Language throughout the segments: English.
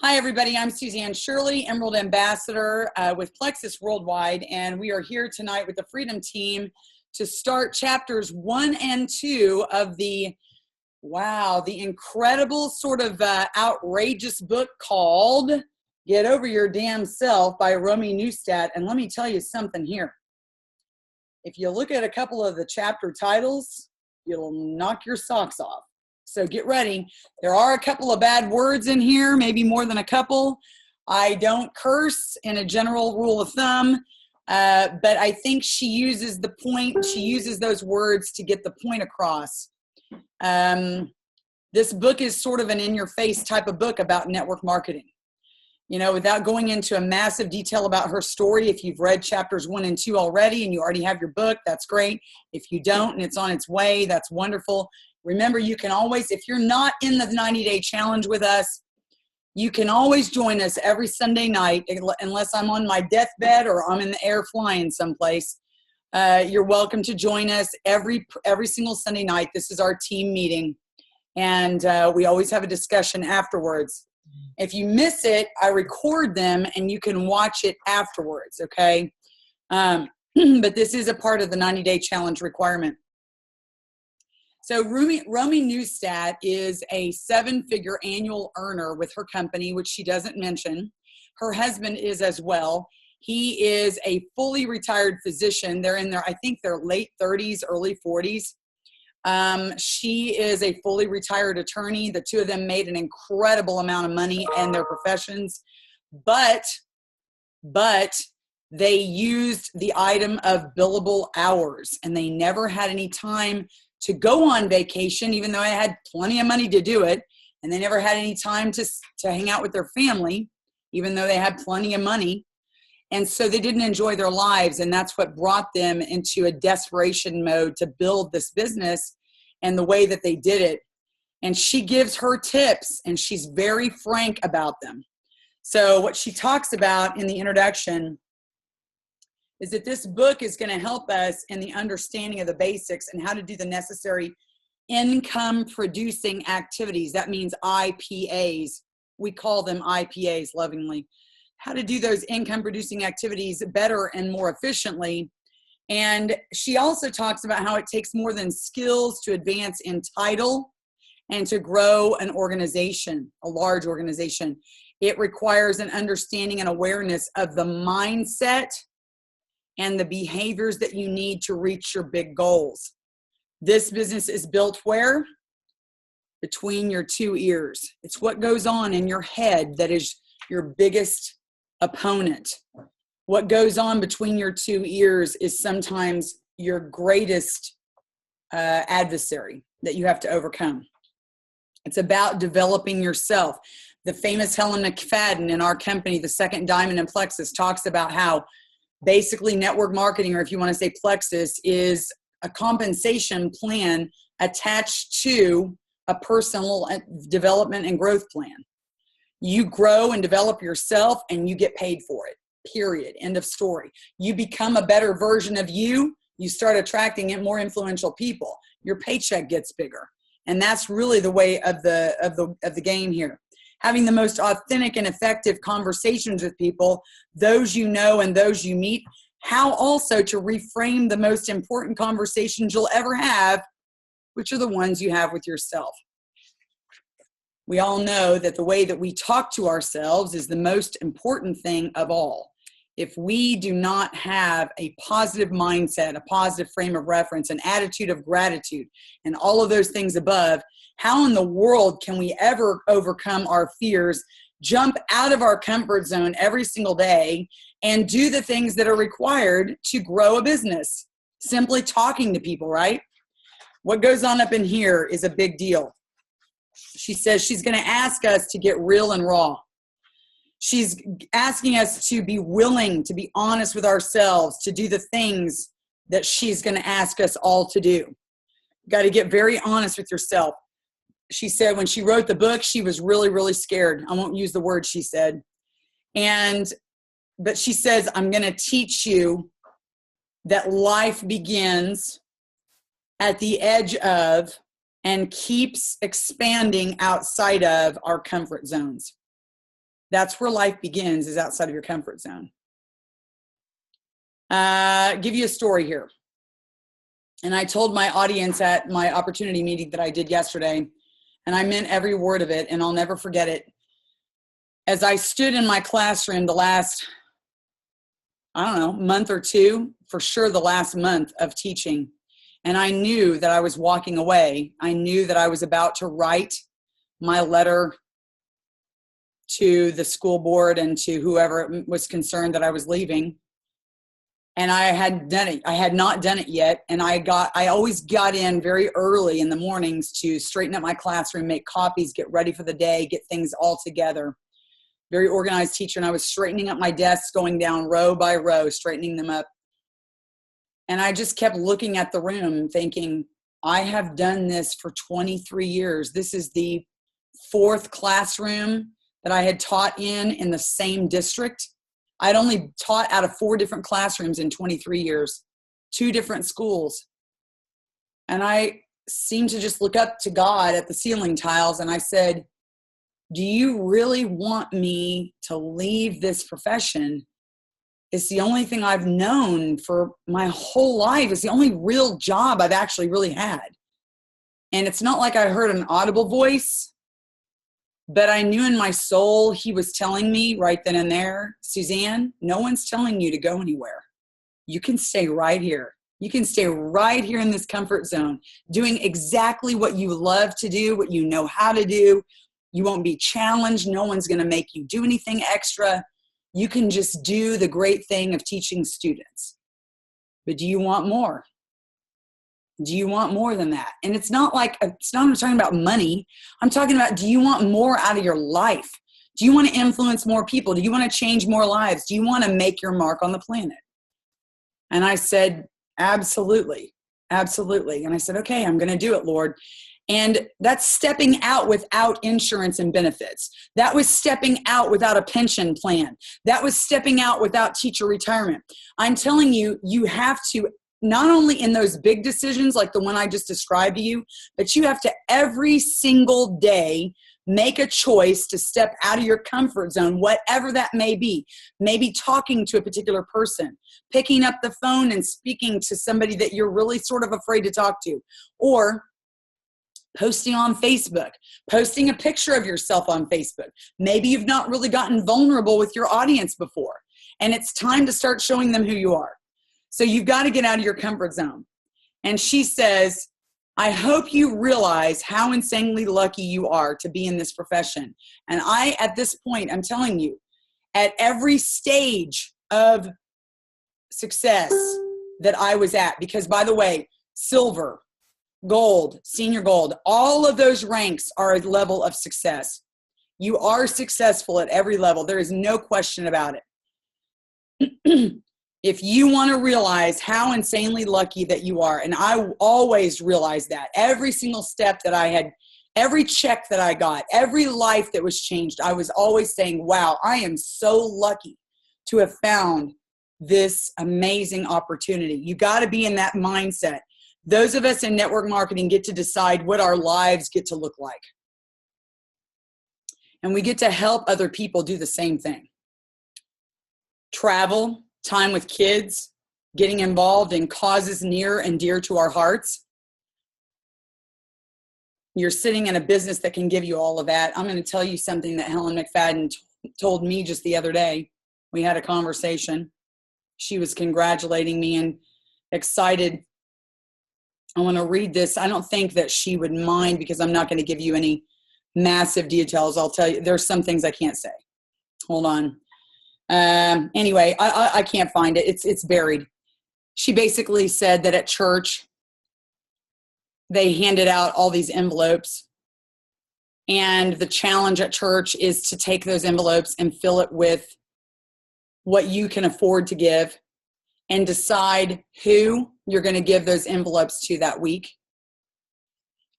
Hi, everybody. I'm Suzanne Shirley, Emerald Ambassador with Plexus Worldwide, and we are here tonight with the Freedom Team to start chapters 1 and 2 of the incredible sort of outrageous book called Get Over Your Damn Self by Romi Neustadt. And let me tell you something here. If you look at a couple of the chapter titles, you'll knock your socks off. So get ready. There are a couple of bad words in here, maybe more than a couple. I don't curse in a general rule of thumb, but I think she uses those words to get the point across. This book is sort of an in-your-face type of book about network marketing. You know, without going into a massive detail about her story, if you've read chapters 1 and 2 already and you already have your book, that's great. If you don't and it's on its way, that's wonderful. Remember, you can always, if you're not in the 90-day challenge with us, you can always join us every Sunday night, unless I'm on my deathbed or I'm in the air flying someplace. You're welcome to join us every single Sunday night. This is our team meeting, and we always have a discussion afterwards. If you miss it, I record them, and you can watch it afterwards, okay? But this is a part of the 90-day challenge requirement. So Romi Neustadt is a 7-figure annual earner with her company, which she doesn't mention. Her husband is as well. He is a fully retired physician. They're in their, I think they're late 30s, early 40s. She is a fully retired attorney. The two of them made an incredible amount of money in their professions, but they used the item of billable hours, and they never had any time to go on vacation, even though I had plenty of money to do it. And they never had any time to hang out with their family, even though they had plenty of money. And so they didn't enjoy their lives. And that's what brought them into a desperation mode to build this business and the way that they did it. And she gives her tips, and she's very frank about them. So what she talks about in the introduction is that this book is going to help us in the understanding of the basics and how to do the necessary income producing activities. That means IPAs. We call them IPAs lovingly. How to do those income producing activities better and more efficiently. And she also talks about how it takes more than skills to advance in title and to grow an organization, a large organization. It requires an understanding and awareness of the mindset and the behaviors that you need to reach your big goals. This business is built where? Between your two ears. It's what goes on in your head that is your biggest opponent. What goes on between your two ears is sometimes your greatest adversary that you have to overcome. It's about developing yourself. The famous Helen McFadden in our company, the second diamond in Plexus, talks about how basically network marketing, or if you want to say Plexus, is a compensation plan attached to a personal development and growth plan. You grow and develop yourself, and you get paid for it, period. End of story. You become a better version of you. You start attracting more influential people. Your paycheck gets bigger. And that's really the way of the game here. Having the most authentic and effective conversations with people, those you know and those you meet. How also to reframe the most important conversations you'll ever have, which are the ones you have with yourself. We all know that the way that we talk to ourselves is the most important thing of all. If we do not have a positive mindset, a positive frame of reference, an attitude of gratitude, and all of those things above, how in the world can we ever overcome our fears, jump out of our comfort zone every single day, and do the things that are required to grow a business? Simply talking to people, right? What goes on up in here is a big deal. She says she's going to ask us to get real and raw. She's asking us to be willing to be honest with ourselves, to do the things that she's going to ask us all to do. You got to get very honest with yourself. She said when she wrote the book, she was really, really scared. I won't use the word she said. But she says, I'm going to teach you that life begins at the edge of and keeps expanding outside of our comfort zones. That's where life begins, is outside of your comfort zone. Give you a story here. And I told my audience at my opportunity meeting that I did yesterday, and I meant every word of it, and I'll never forget it. As I stood in my classroom the last, month or two, for sure the last month of teaching, and I knew that I was walking away. I knew that I was about to write my letter to the school board and to whoever was concerned that I was leaving. And I had done it. I had not done it yet. And I always got in very early in the mornings to straighten up my classroom, make copies, get ready for the day, get things all together. Very organized teacher. And I was straightening up my desks, going down row by row, straightening them up. And I just kept looking at the room thinking, I have done this for 23 years. This is the 4th classroom that I had taught in the same district. I'd only taught out of 4 different classrooms in 23 years, 2 different schools. And I seemed to just look up to God at the ceiling tiles, and I said, do you really want me to leave this profession? It's the only thing I've known for my whole life. It's the only real job I've actually really had. And it's not like I heard an audible voice, but I knew in my soul he was telling me right then and there, Suzanne, no one's telling you to go anywhere. You can stay right here. You can stay right here in this comfort zone, doing exactly what you love to do, what you know how to do. You won't be challenged. No one's going to make you do anything extra. You can just do the great thing of teaching students. But do you want more? Do you want more than that? And it's not I'm talking about money. I'm talking about, do you want more out of your life? Do you want to influence more people? Do you want to change more lives? Do you want to make your mark on the planet? And I said, absolutely, absolutely. And I said, okay, I'm going to do it, Lord. And that's stepping out without insurance and benefits. That was stepping out without a pension plan. That was stepping out without teacher retirement. I'm telling you, you have to, not only in those big decisions like the one I just described to you, but you have to every single day make a choice to step out of your comfort zone, whatever that may be. Maybe talking to a particular person, picking up the phone and speaking to somebody that you're really sort of afraid to talk to, or posting on Facebook, posting a picture of yourself on Facebook. Maybe you've not really gotten vulnerable with your audience before, and it's time to start showing them who you are. So you've got to get out of your comfort zone. And she says, I hope you realize how insanely lucky you are to be in this profession. And at this point, I'm telling you, at every stage of success that I was at, because by the way, silver, gold, senior gold, all of those ranks are a level of success. You are successful at every level. There is no question about it. If you want to realize how insanely lucky that you are, and I always realized that every single step that I had, every check that I got, every life that was changed, I was always saying, wow, I am so lucky to have found this amazing opportunity. You got to be in that mindset. Those of us in network marketing get to decide what our lives get to look like. And we get to help other people do the same thing. Travel, time with kids, getting involved in causes near and dear to our hearts. You're sitting in a business that can give you all of that. I'm going to tell you something that Helen McFadden told me just the other day. We had a conversation. She was congratulating me and excited. I want to read this. I don't think that she would mind because I'm not going to give you any massive details. I'll tell you, there's some things I can't say. Hold on. Anyway, I can't find it. It's buried. She basically said that at church, they handed out all these envelopes, and the challenge at church is to take those envelopes and fill it with what you can afford to give and decide who you're going to give those envelopes to that week.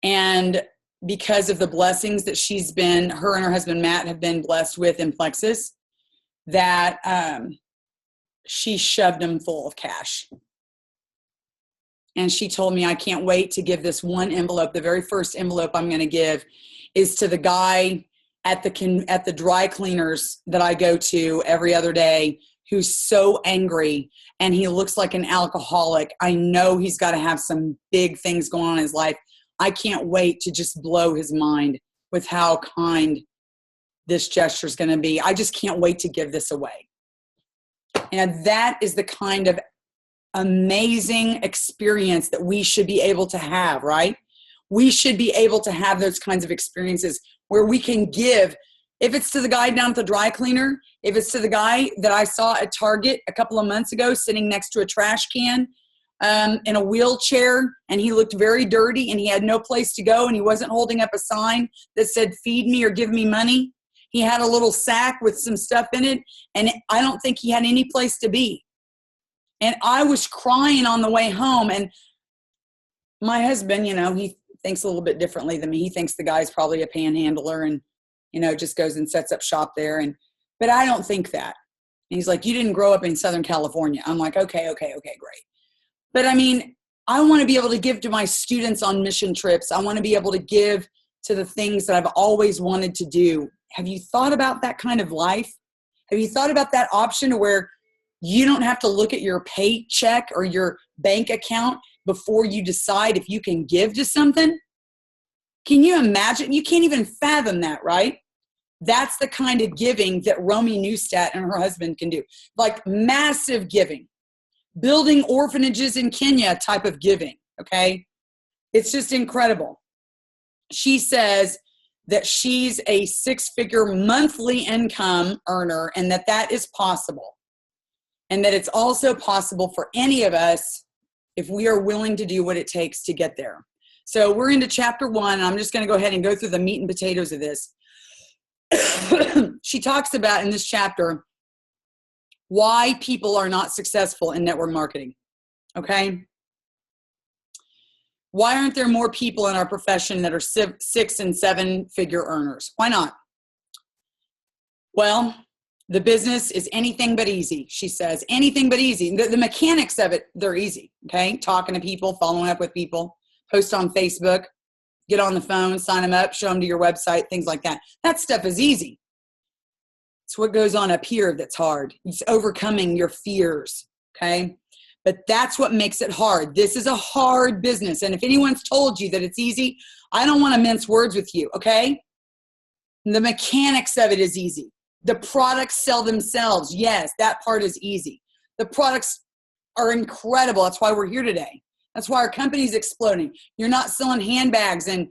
And because of the blessings that her and her husband Matt have been blessed with in Plexus, that she shoved them full of cash. And she told me, I can't wait to give this one envelope. The very first envelope I'm going to give is to the guy at the dry cleaners that I go to every other day, who's so angry and he looks like an alcoholic. I know he's got to have some big things going on in his life. I can't wait to just blow his mind with how kind this gesture is going to be. I just can't wait to give this away. And that is the kind of amazing experience that we should be able to have, right? We should be able to have those kinds of experiences where we can give. If it's to the guy down at the dry cleaner, if it's to the guy that I saw at Target a couple of months ago sitting next to a trash can in a wheelchair, and he looked very dirty and he had no place to go and he wasn't holding up a sign that said, feed me or give me money. He had a little sack with some stuff in it, and I don't think he had any place to be. And I was crying on the way home, and my husband, he thinks a little bit differently than me. He thinks the guy's probably a panhandler and, just goes and sets up shop there. But I don't think that. And he's like, you didn't grow up in Southern California. I'm like, okay, great. But I want to be able to give to my students on mission trips. I want to be able to give to the things that I've always wanted to do. Have you thought about that kind of life? Have you thought about that option where you don't have to look at your paycheck or your bank account before you decide if you can give to something? Can you imagine? You can't even fathom that, right? That's the kind of giving that Romi Neustadt and her husband can do. Like massive giving. Building orphanages in Kenya type of giving, okay? It's just incredible. She says that she's a 6-figure monthly income earner and that is possible. And that it's also possible for any of us if we are willing to do what it takes to get there. So we're into chapter 1. And I'm just going to go ahead and go through the meat and potatoes of this. She talks about in this chapter why people are not successful in network marketing. Okay? Why aren't there more people in our profession that are 6- and 7-figure earners? Why not? Well, the business is anything but easy, she says. Anything but easy. The mechanics of it, they're easy, okay? Talking to people, following up with people, post on Facebook, get on the phone, sign them up, show them to your website, things like that. That stuff is easy. It's what goes on up here that's hard. It's overcoming your fears, okay? But that's what makes it hard. This is a hard business. And if anyone's told you that it's easy, I don't want to mince words with you, okay? The mechanics of it is easy. The products sell themselves. Yes, that part is easy. The products are incredible. That's why we're here today. That's why our company's exploding. You're not selling handbags and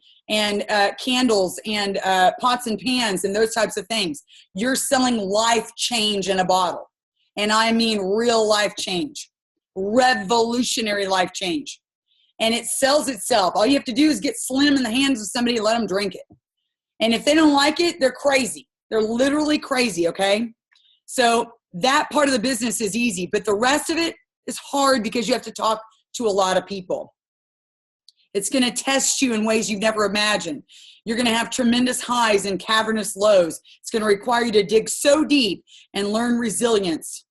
candles and pots and pans and those types of things. You're selling life change in a bottle. And I mean real life change. Revolutionary life change. And it sells itself. All you have to do is get slim in the hands of somebody and let them drink it. And if they don't like it, they're crazy. They're literally crazy, okay? So that part of the business is easy, but the rest of it is hard because you have to talk to a lot of people. It's going to test you in ways you've never imagined. You're going to have tremendous highs and cavernous lows. It's going to require you to dig so deep and learn resilience,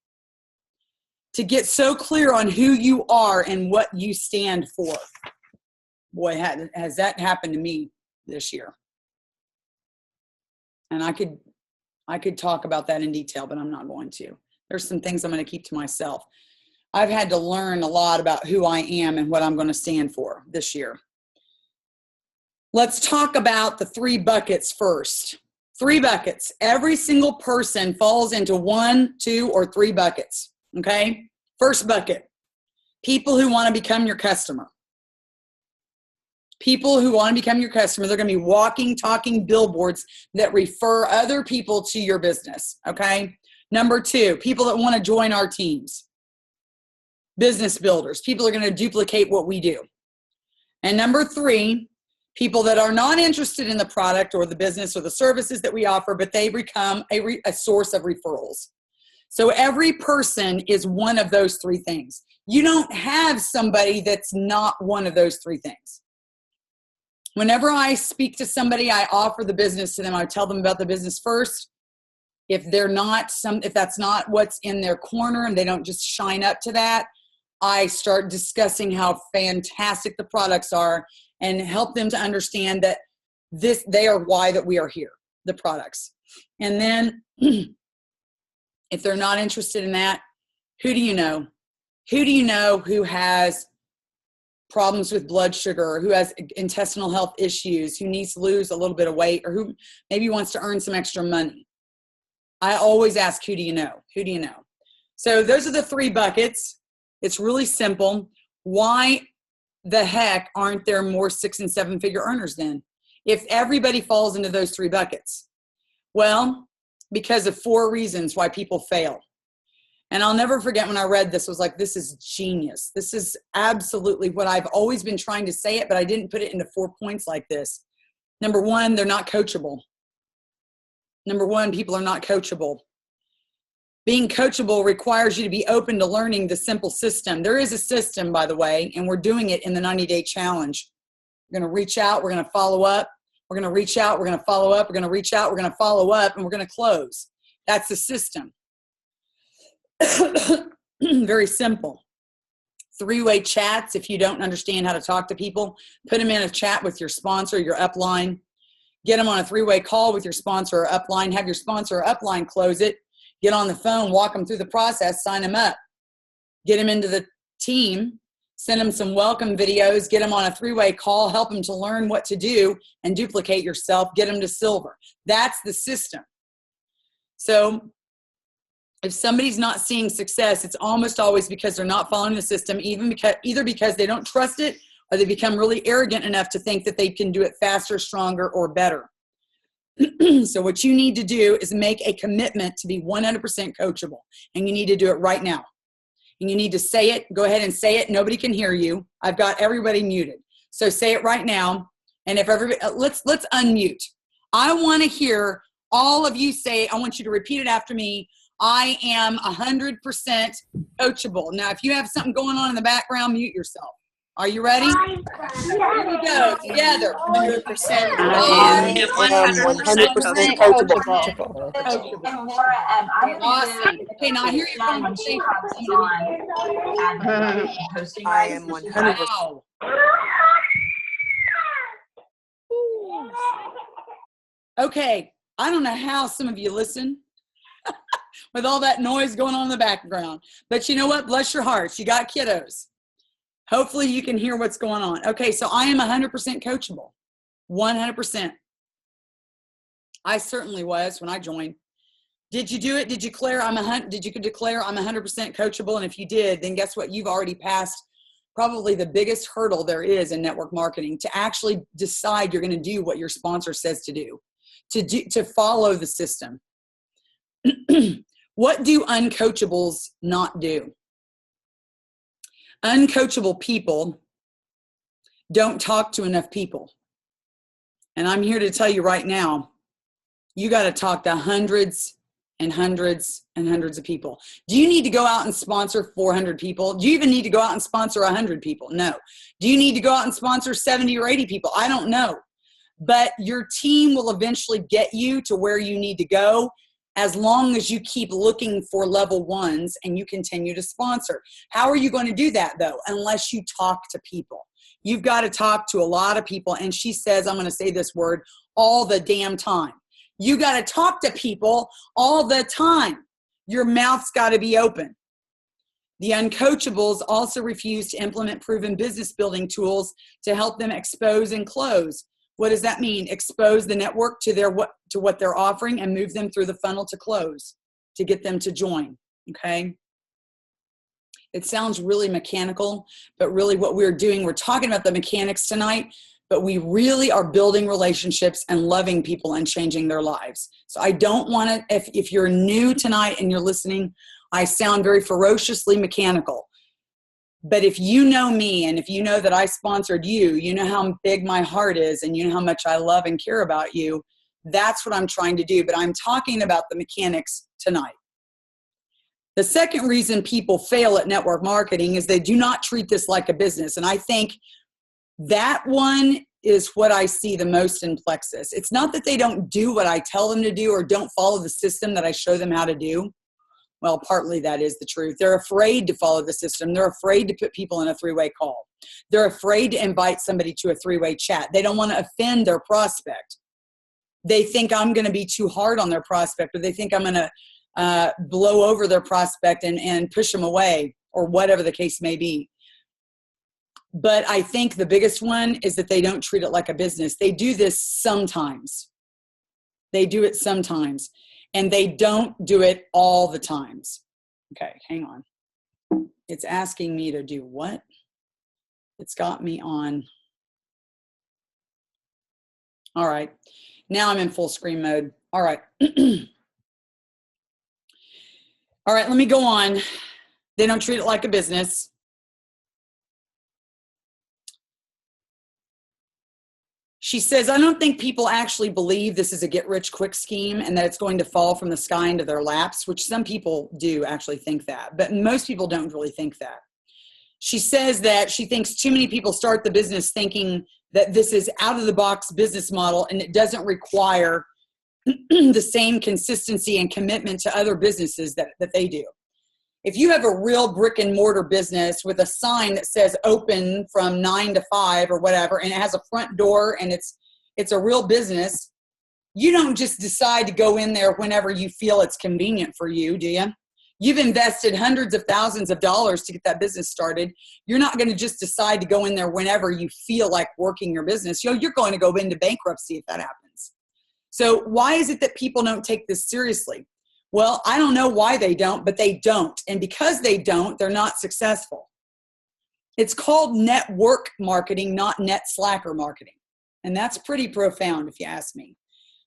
to get so clear on who you are and what you stand for. Boy, has that happened to me this year. And I could talk about that in detail, but I'm not going to. There's some things I'm going to keep to myself. I've had to learn a lot about who I am and what I'm going to stand for this year. Let's talk about the 3 buckets first. 3 buckets. Every single person falls into 1, 2, or 3 buckets. Okay? First bucket, people who want to become your customer. People who want to become your customer, they're going to be walking, talking billboards that refer other people to your business, okay? Number 2, people that want to join our teams. Business builders. People are going to duplicate what we do. And number 3, people that are not interested in the product or the business or the services that we offer, but they become a source of referrals. So every person is one of those 3 things. You don't have somebody that's not one of those 3 things. Whenever I speak to somebody, I offer the business to them. I tell them about the business first. If that's not what's in their corner and they don't just shine up to that, I start discussing how fantastic the products are and help them to understand that they are why that we are here. the products. And then if they're not interested in that, who do you know? Who do you know who has problems with blood sugar, or who has intestinal health issues, who needs to lose a little bit of weight, or who maybe wants to earn some extra money? I always ask, who do you know? Who do you know? So those are the 3 buckets. It's really simple. Why the heck aren't there more 6- and 7-figure earners then, if everybody falls into those 3 buckets? Well, because of 4 reasons why people fail. And I'll never forget when I read this, I was like, this is genius. This is absolutely what I've always been trying to say it, but I didn't put it into 4 points like this. Number 1, they're not coachable. Number 1, people are not coachable. Being coachable requires you to be open to learning the simple system. There is a system, by the way, and we're doing it in the 90-day challenge. We're going to reach out. We're going to follow up. We're going to reach out. We're going to follow up. We're going to reach out. We're going to follow up, and we're going to close. That's the system. Very simple. 3-way chats. If you don't understand how to talk to people, put them in a chat with your sponsor, your upline. Get them on a 3-way call with your sponsor or upline. Have your sponsor or upline close it. Get on the phone, walk them through the process, sign them up. Get them into the team, send them some welcome videos, get them on a 3-way call, help them to learn what to do and duplicate yourself, get them to silver. That's the system. So if somebody's not seeing success, it's almost always because they're not following the system, either because they don't trust it, or they become really arrogant enough to think that they can do it faster, stronger, or better. So what you need to do is make a commitment to be 100% coachable, and you need to do it right now. And you need to say it. Go ahead and say it. Nobody can hear you. I've got everybody muted. So say it right now. And if everybody, let's unmute. I want to hear all of you say, I want you to repeat it after me. I am 100% coachable. Now, if you have something going on in the background, mute yourself. Are you ready? Here we go. Together. 100%. I am 100% coachable. Awesome. Okay, now I hear your conversation. I am 100%. Wow. Okay, I don't know how some of you listen with all that noise going on in the background. But you know what? Bless your hearts. You got kiddos. Hopefully you can hear what's going on. Okay, so I am 100% coachable. 100%. I certainly was when I joined. Did you do it? Did you declare I'm 100% coachable? And if you did, then guess what? You've already passed probably the biggest hurdle there is in network marketing, to actually decide you're going to do what your sponsor says to do, to follow the system. What do uncoachables not do? Uncoachable people don't talk to enough people. And I'm here to tell you right now, you got to talk to hundreds and hundreds and hundreds of people. Do you need to go out and sponsor 400 people? Do you even need to go out and sponsor 100 people? No. Do you need to go out and sponsor 70 or 80 people? I don't know. But your team will eventually get you to where you need to go, as long as you keep looking for level ones and you continue to sponsor. How are you going to do that, though? Unless you talk to people. You've got to talk to a lot of people. And she says, I'm going to say this word, all the damn time. You got to talk to people all the time. Your mouth's got to be open. The uncoachables also refuse to implement proven business building tools to help them expose and close. What does that mean? Expose the network to what they're offering and move them through the funnel to close, to get them to join. Okay. It sounds really mechanical, but really what we're doing, we're talking about the mechanics tonight, but we really are building relationships and loving people and changing their lives. So I don't want to, if you're new tonight and you're listening, I sound very ferociously mechanical. But if you know me and if you know that I sponsored you, you know how big my heart is and you know how much I love and care about you. That's what I'm trying to do. But I'm talking about the mechanics tonight. The second reason people fail at network marketing is they do not treat this like a business. And I think that one is what I see the most in Plexus. It's not that they don't do what I tell them to do or don't follow the system that I show them how to do. Well, partly that is the truth. They're afraid to follow the system. They're afraid to put people in a 3-way call. They're afraid to invite somebody to a 3-way chat. They don't want to offend their prospect. they think I'm going to be too hard on their prospect, or they think I'm going to blow over their prospect and push them away, or whatever the case may be. But I think the biggest one is that they don't treat it like a business. They do this sometimes. They do it sometimes, and they don't do it all the times. Okay, hang on. It's asking me to do what? It's got me on. All right. Now I'm in full screen mode. All right. All right, let me go on. They don't treat it like a business. She says, I don't think people actually believe this is a get-rich-quick scheme and that it's going to fall from the sky into their laps, which some people do actually think that, but most people don't really think that. She says that she thinks too many people start the business thinking that this is out-of-the-box business model and it doesn't require the same consistency and commitment to other businesses that they do. If you have a real brick and mortar business with a sign that says open from 9 to 5 or whatever, and it has a front door and it's a real business, you don't just decide to go in there whenever you feel it's convenient for you, do you? You've invested hundreds of thousands of dollars to get that business started. You're not going to just decide to go in there whenever you feel like working your business. You're going to go into bankruptcy if that happens. So why is it that people don't take this seriously? Well, I don't know why they don't, but they don't. And because they don't, they're not successful. It's called network marketing, not net slacker marketing. And that's pretty profound if you ask me.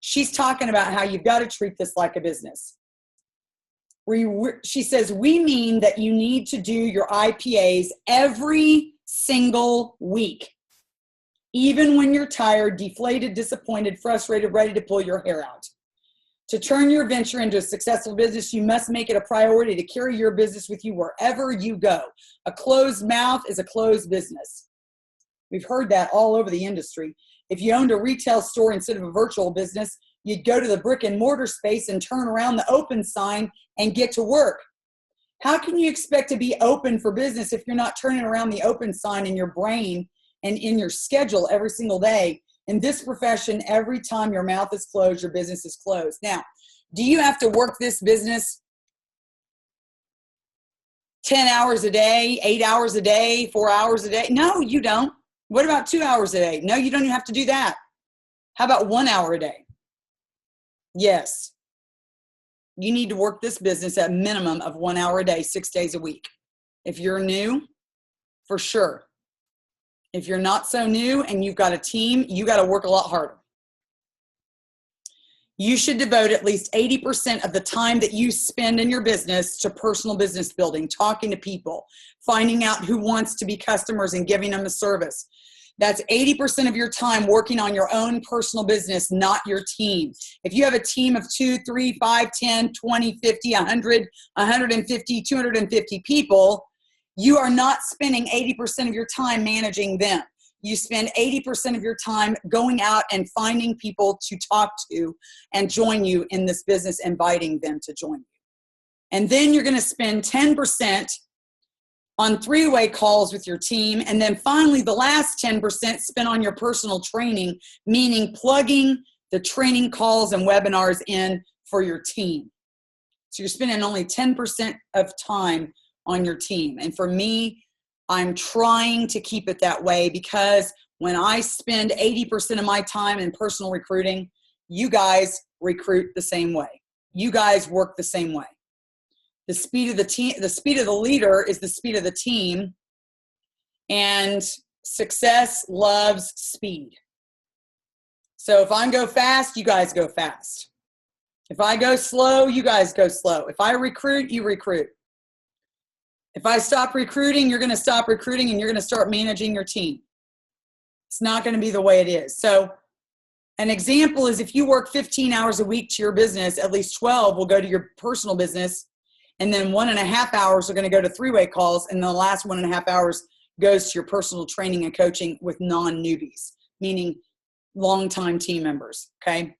She's talking about how you've got to treat this like a business. She says, we mean that you need to do your IPAs every single week, even when you're tired, deflated, disappointed, frustrated, ready to pull your hair out. To turn your venture into a successful business, you must make it a priority to carry your business with you wherever you go. A closed mouth is a closed business. We've heard that all over the industry. If you owned a retail store instead of a virtual business, you'd go to the brick and mortar space and turn around the open sign and get to work. How can you expect to be open for business if you're not turning around the open sign in your brain and in your schedule every single day? In this profession, every time your mouth is closed, your business is closed. Now, do you have to work this business 10 hours a day, 8 hours a day, 4 hours a day? No, you don't. What about 2 hours a day? No, you don't even have to do that. How about 1 hour a day? Yes. You need to work this business at a minimum of 1 hour a day, 6 days a week. If you're new, for sure. If you're not so new and you've got a team, you got to work a lot harder. You should devote at least 80% of the time that you spend in your business to personal business building, talking to people, finding out who wants to be customers and giving them a service. That's 80% of your time working on your own personal business, not your team. If you have a team of 2, 3, 5, 10, 20, 50, 100, 150, 250 people, you are not spending 80% of your time managing them. You spend 80% of your time going out and finding people to talk to and join you in this business, inviting them to join you. And then you're going to spend 10% on three-way calls with your team. And then finally, the last 10% spent on your personal training, meaning plugging the training calls and webinars in for your team. So you're spending only 10% of time on your team. And for me, I'm trying to keep it that way, because when I spend 80% of my time in personal recruiting, you guys recruit the same way. You guys work the same way. The speed of the team, the speed of the leader is the speed of the team, and success loves speed. So if I go fast, you guys go fast. If I go slow, you guys go slow. If I recruit, you recruit. If I stop recruiting, you're going to stop recruiting and you're going to start managing your team. It's not going to be the way it is. So an example is if you work 15 hours a week to your business, at least 12 will go to your personal business. And then 1.5 hours are going to go to three-way calls. And the last 1.5 hours goes to your personal training and coaching with non-newbies, meaning longtime team members. Okay.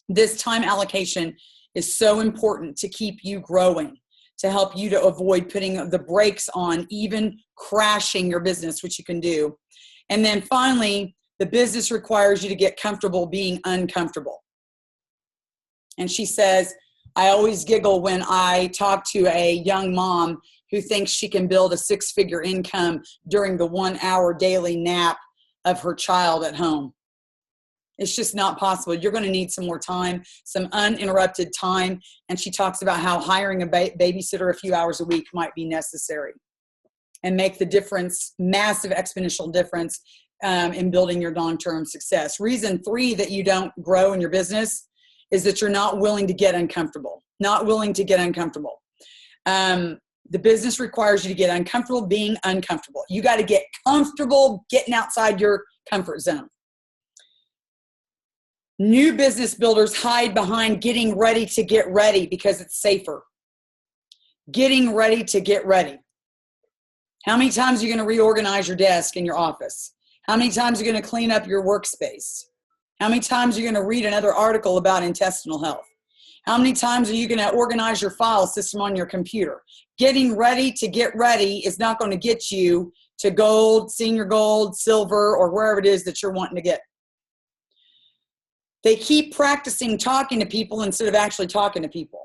This time allocation is so important to keep you growing, to help you to avoid putting the brakes on even crashing your business, which you can do. And then finally, the business requires you to get comfortable being uncomfortable. And she says, I always giggle when I talk to a young mom who thinks she can build a 6-figure income during the 1-hour daily nap of her child at home. It's just not possible. You're going to need some more time, some uninterrupted time. And she talks about how hiring a babysitter a few hours a week might be necessary and make the difference, massive exponential difference in building your long-term success. Reason 3 that you don't grow in your business is that you're not willing to get uncomfortable, not willing to get uncomfortable. The business requires you to get uncomfortable being uncomfortable. You got to get comfortable getting outside your comfort zone. New business builders hide behind getting ready to get ready because it's safer. Getting ready to get ready. How many times are you going to reorganize your desk in your office? How many times are you going to clean up your workspace? How many times are you going to read another article about intestinal health? How many times are you going to organize your file system on your computer? Getting ready to get ready is not going to get you to gold, senior gold, silver, or wherever it is that you're wanting to get. They keep practicing talking to people instead of actually talking to people.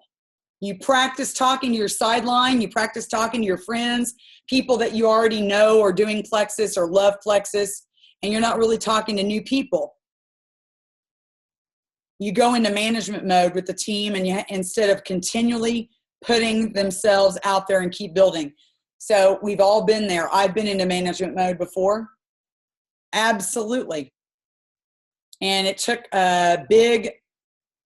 You practice talking to your sideline. You practice talking to your friends, people that you already know are doing Plexus or love Plexus, and you're not really talking to new people. You go into management mode with the team, and instead of continually putting themselves out there and keep building. So we've all been there. I've been into management mode before. Absolutely. And it took a big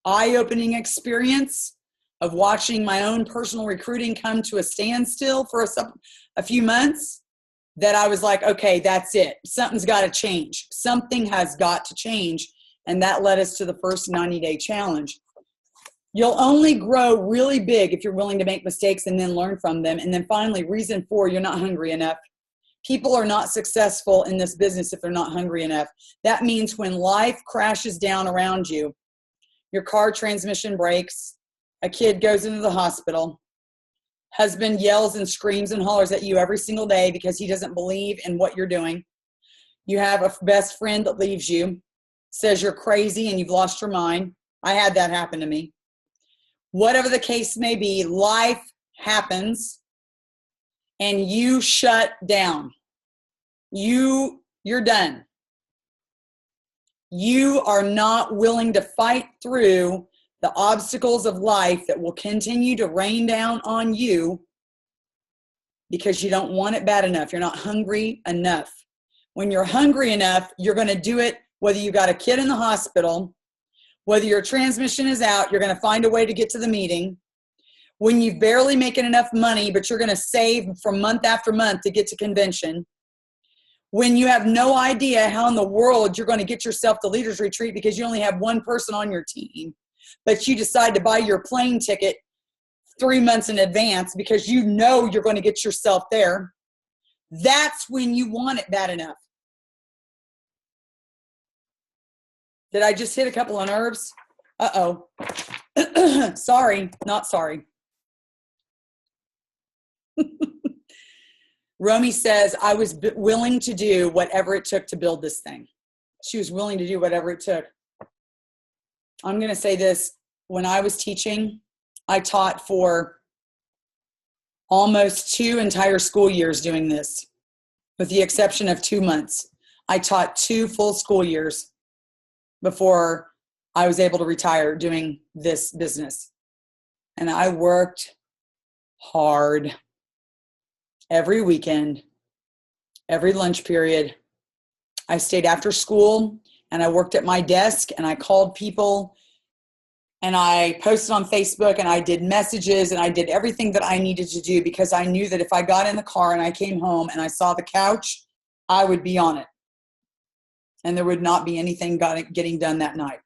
eye-opening experience of watching my own personal recruiting come to a standstill for a few months that I was like, okay, that's it. Something's got to change. Something has got to change. And that led us to the first 90-day challenge. You'll only grow really big if you're willing to make mistakes and then learn from them. And then finally, reason 4, you're not hungry enough. People are not successful in this business if they're not hungry enough. That means when life crashes down around you, your car transmission breaks, a kid goes into the hospital, husband yells and screams and hollers at you every single day because he doesn't believe in what you're doing. You have a best friend that leaves you, says you're crazy and you've lost your mind. I had that happen to me. Whatever the case may be, life happens and you shut down. You're done. You are not willing to fight through the obstacles of life that will continue to rain down on you because you don't want it bad enough. You're not hungry enough. When you're hungry enough, you're going to do it whether you got a kid in the hospital, whether your transmission is out, you're going to find a way to get to the meeting. When you're barely making enough money, but you're going to save from month after month to get to convention. When you have no idea how in the world you're going to get yourself to leaders retreat because you only have one person on your team, but you decide to buy your plane ticket 3 months in advance because you know you're going to get yourself there. That's when you want it bad enough. Did I just hit a couple of nerves? Uh-oh. Sorry, not sorry. Romi says, I was willing to do whatever it took to build this thing. She was willing to do whatever it took. I'm going to say this. When I was teaching, I taught for almost 2 entire school years doing this, with the exception of 2 months. I taught 2 full school years before I was able to retire doing this business. And I worked hard every weekend, every lunch period. I stayed after school and I worked at my desk and I called people and I posted on Facebook and I did messages and I did everything that I needed to do because I knew that if I got in the car and I came home and I saw the couch, I would be on it. And there would not be anything getting done that night.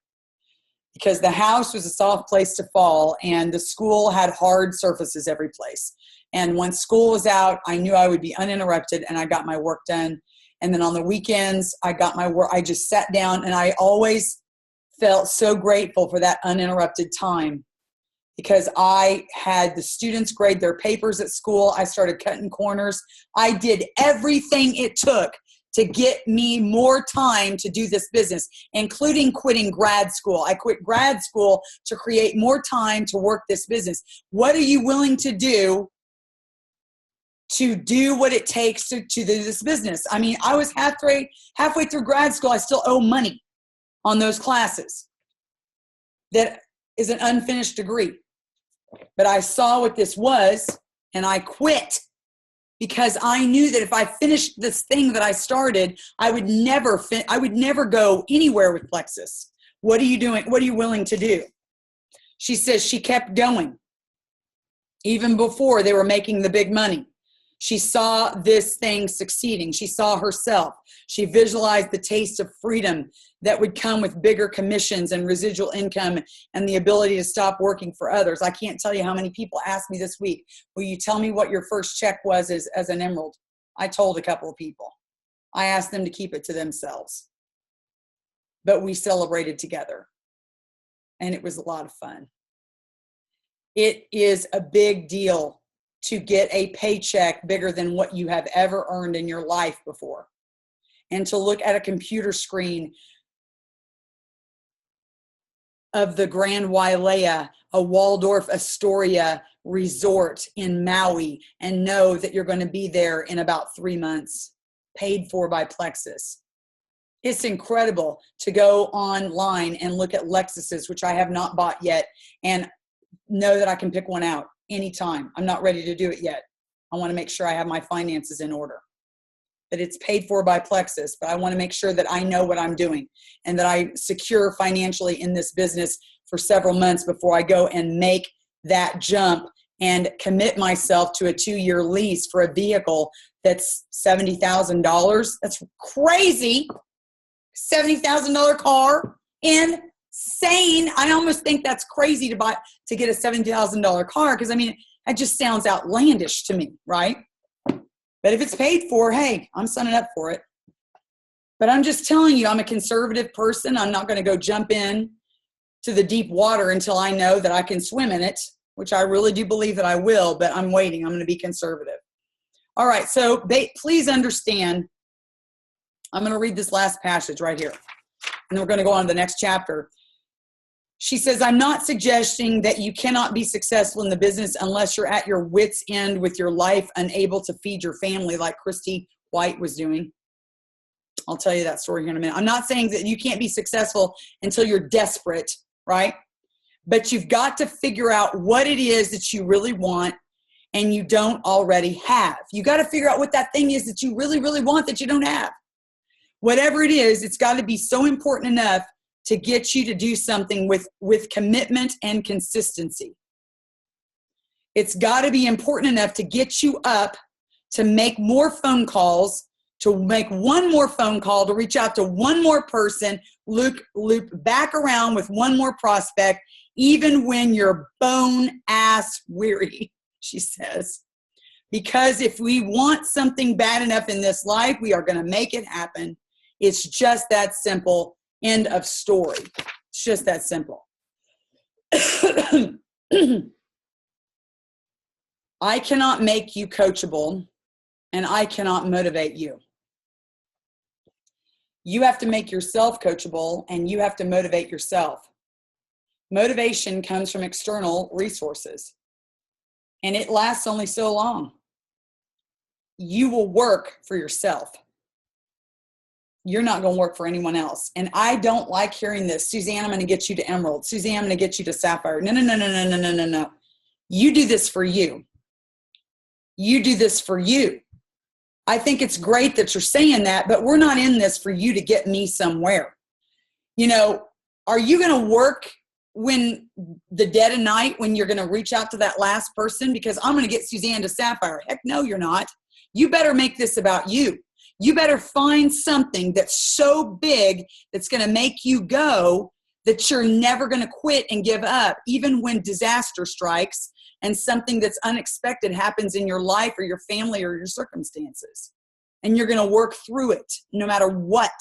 Because the house was a soft place to fall and the school had hard surfaces every place. And when school was out, I knew I would be uninterrupted and I got my work done. And then on the weekends, I got my work. I just sat down and I always felt so grateful for that uninterrupted time because I had the students grade their papers at school. I started cutting corners. I did everything it took to get me more time to do this business, including quitting grad school. I quit grad school to create more time to work this business. What are you willing to do what it takes to do this business? I mean, I was halfway through grad school. I still owe money on those classes. That is an unfinished degree. But I saw what this was, and I quit because I knew that if I finished this thing that I started, I would never go anywhere with Plexus. What are you doing? What are you willing to do? She says she kept going even before they were making the big money. She saw this thing succeeding. She saw herself. She visualized the taste of freedom that would come with bigger commissions and residual income and the ability to stop working for others. I can't tell you how many people asked me this week, will you tell me what your first check was as an Emerald? I told a couple of people. I asked them to keep it to themselves. But we celebrated together. And it was a lot of fun. It is a big deal to get a paycheck bigger than what you have ever earned in your life before. And to look at a computer screen of the Grand Wailea, a Waldorf Astoria resort in Maui, and know that you're going to be there in about 3 months, paid for by Plexus. It's incredible to go online and look at Lexuses, which I have not bought yet, and know that I can pick one out anytime. I'm not ready to do it yet. I want to make sure I have my finances in order, that it's paid for by Plexus, but I want to make sure that I know what I'm doing and that I secure financially in this business for several months before I go and make that jump and commit myself to a 2-year lease for a vehicle that's $70,000. That's crazy. $70,000 car. Insane. I almost think that's crazy to get a $70,000 car, because I mean, it just sounds outlandish to me, right? But if it's paid for, hey, I'm signing up for it. But I'm just telling you, I'm a conservative person. I'm not going to go jump in to the deep water until I know that I can swim in it, which I really do believe that I will, but I'm waiting. I'm going to be conservative. All right, so please understand, I'm going to read this last passage right here, and then we're going to go on to the next chapter. She says, I'm not suggesting that you cannot be successful in the business unless you're at your wit's end with your life, unable to feed your family like Christy White was doing. I'll tell you that story here in a minute. I'm not saying that you can't be successful until you're desperate, right? But you've got to figure out what it is that you really want and you don't already have. You got to figure out what that thing is that you really, really want that you don't have. Whatever it is, it's got to be so important enough to get you to do something with commitment and consistency. It's got to be important enough to get you up to make more phone calls, to make one more phone call, to reach out to one more person, loop back around with one more prospect, even when you're bone-ass weary, she says. Because if we want something bad enough in this life, we are going to make it happen. It's just that simple. End of story. It's just that simple. I cannot make you coachable, and I cannot motivate you. You have to make yourself coachable, and you have to motivate yourself. Motivation comes from external resources, and it lasts only so long. You will work for yourself. You're not going to work for anyone else. And I don't like hearing this. Suzanne, I'm going to get you to Emerald. Suzanne, I'm going to get you to Sapphire. No. You do this for you. You do this for you. I think it's great that you're saying that, but we're not in this for you to get me somewhere. You know, are you going to work when the dead of night, when you're going to reach out to that last person because I'm going to get Suzanne to Sapphire? Heck no, you're not. You better make this about you. You better find something that's so big that's going to make you go that you're never going to quit and give up, even when disaster strikes and something that's unexpected happens in your life or your family or your circumstances. And you're going to work through it no matter what.